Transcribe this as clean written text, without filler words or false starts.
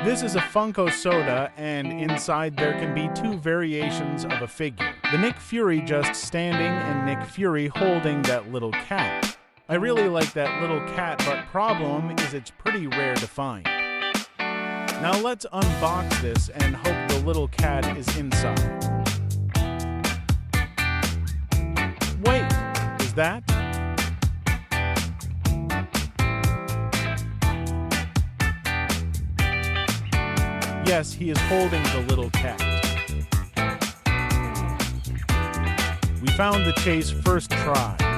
This is a Funko soda, and inside there can be two variations of a figure. The Nick Fury just standing and Nick Fury holding that little cat. I really like that little cat, but problem is it's pretty rare to find. Now let's unbox this and hope the little cat is inside. Wait, is that? Yes, he is holding the little cat. We found the chase first try.